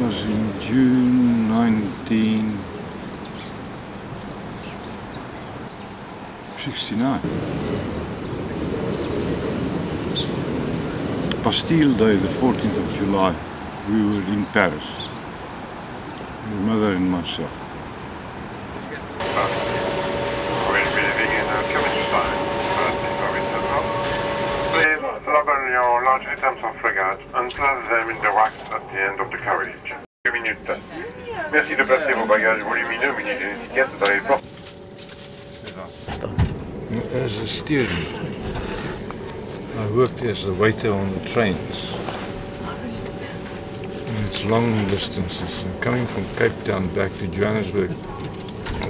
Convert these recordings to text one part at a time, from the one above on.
was in June 1969. Bastille Day, the 14th of July, we were in Paris, your mother and myself. We'll be living in Kyrgyzstan, please label your large items of frigate and place them in the racks at the end of the carriage. 2 minutes. Merci de placer vos bagages volumineux munis d'une étiquette dans les portes. As a steward, I worked as a waiter on the trains. And it's long distances. And coming from Cape Town back to Johannesburg,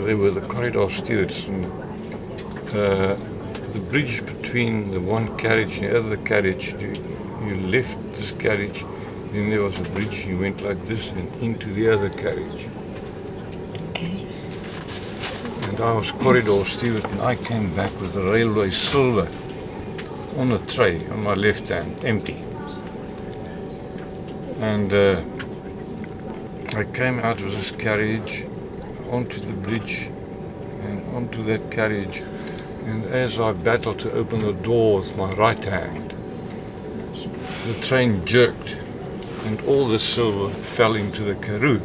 there were the corridor stewards. And, the bridge between the one carriage and the other carriage, you left this carriage, then there was a bridge, you went like this and into the other carriage. Okay. And I was corridor steward, and I came back with the railway silver on a tray on my left hand, empty. And I came out of this carriage onto the bridge and onto that carriage, and as I battled to open the door with my right hand, the train jerked and all the silver fell into the karoo.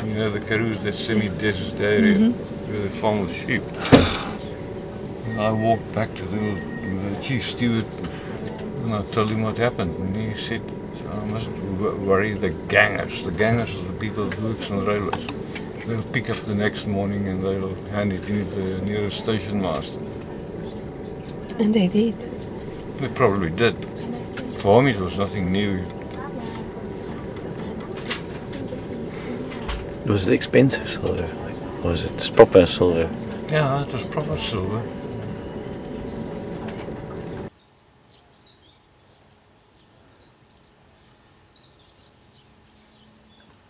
You know, the karoo is that semi-desert area where they farm with sheep. And I walked back to the chief steward and I told him what happened. And he said, I mustn't worry, the gangers are the people who work on the railways. They'll pick up the next morning and they'll hand it in to the nearest station master. And they did. They probably did. For him it was nothing new. Was it expensive silver? Or was it just proper silver? Yeah, it was proper silver.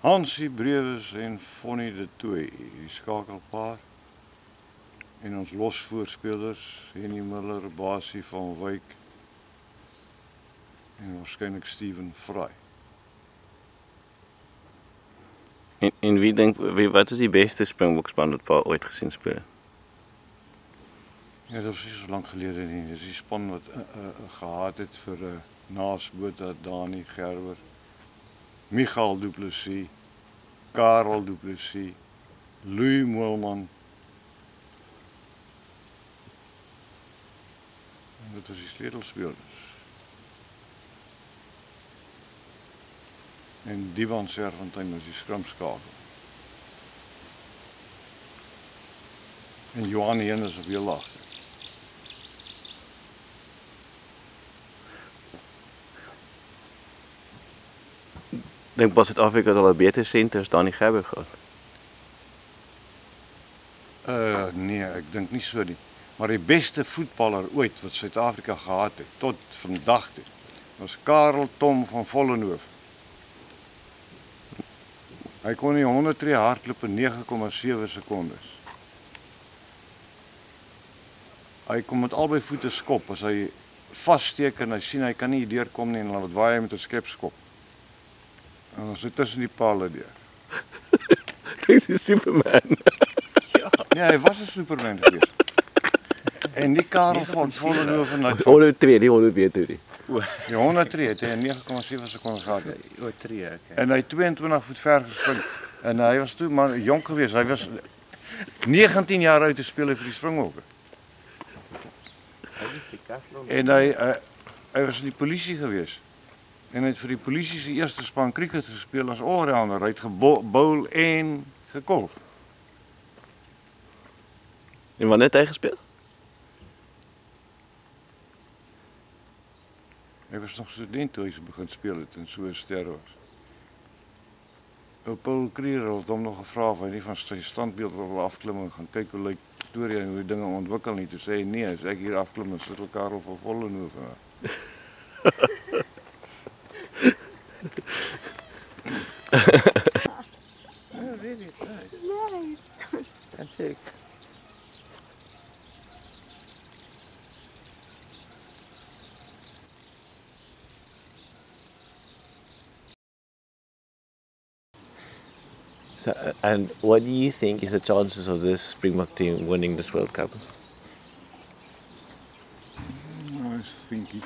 Hansie Brewes en Fonnie de Tooi, die skakelpaar. En ons losvoorspelers, Henny Miller, Basie van Wyk en waarskynlik Steven Fry. En wie dink, wat is die beste Springbokspan wat pa ooit gesien speel? Ja, dat was nie so lank gelede nie. Dis die span wat gehad het vir Naas Botha, Dani Gerber, Michael Du Plessis, Karel Du Plessis, Louis Moelman. En dit was die sleutelspelers. En Divan Servantyn was die skrimskakel. En Johan Heen is op heel agter. Dink pas Suid-Afrika het al 'n beter senter as Dani Gerber gehad. Nee, ek dink nie so nie. Maar die beste voetballer ooit wat Suid-Afrika gehad het tot vandag toe was Karel Tom van Vollenhoven. Hy kon die 100 tree hardloop in 9,7 sekondes. Hy kom met albei voete skop as hy vassteek en hy sien hy kan nie deurkom nie en dan waai hy met 'n skepskop. En dan sit tussen die palle deur. Dis 'n Superman. Ja, hy was 'n Superman geweest. En die Karel van Vollenhoven het 100 tree, nie 100 meter nie. die 100 tree het hy in 9,7 sekondes gehad. O, tree, okay. En hy 22 voet ver gespring. En hy was toe maar jonk geweest. Hy was 19 jaar oud te speel vir die Springbokke. En hy was in die polisie geweest. En hy het vir die polisie se eerste span cricket gespeel as allrounder. Hy het gebowl en gekolf. En wanneer het hy gespeel? Hy was nog student toe hy begin speel het en so 'n ster was. Paul Creer het hom nog gevra of hy nie van sy standbeeld wil afklim en gaan kyk hoe lyk Pretoria en hoe die dinge ontwikkel nie. Toe sê hy nee, as ek hier afklim dan sit Karel van Vollenhoven. Oh, really? Nice. It's nice. Can take. So, and what do you think is the chances of this Springbok team winning this World Cup? I think it's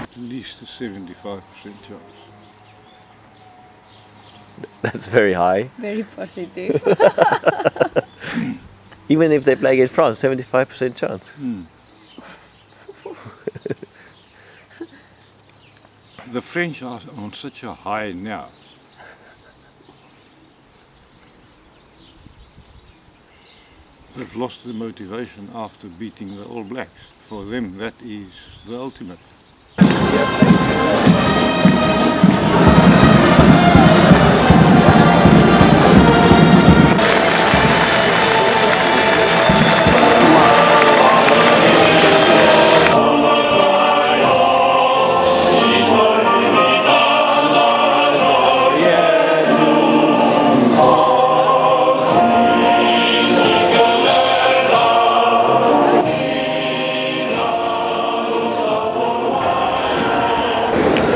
at least a 75% chance. That's very high. Very positive. Even if they play against France, 75% chance. The French are on such a high now. They've lost the motivation after beating the All Blacks. For them, that is the ultimate.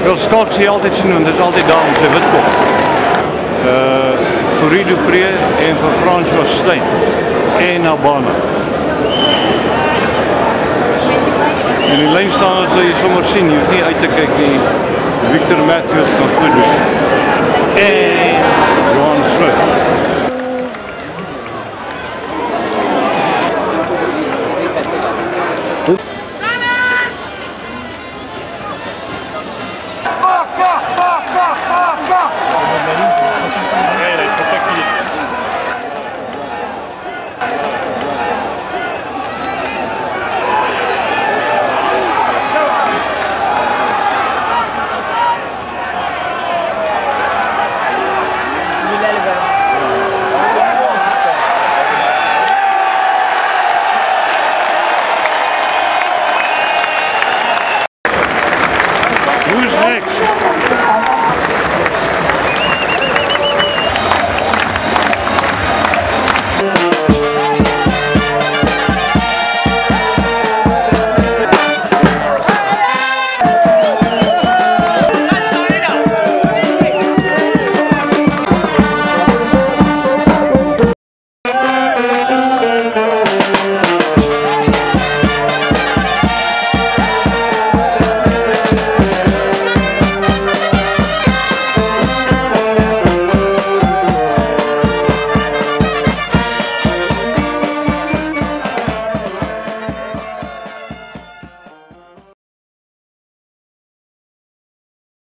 Wel, Schalk sê altyd sy noem, dit is altyd daar om sy witkop. Vir Louis du Preez en vir François Steyn en Habana. En die lynstaande sal jy sommer sien, jy hoef nie uit te kyk nie. Victor Matfield kan goed doen.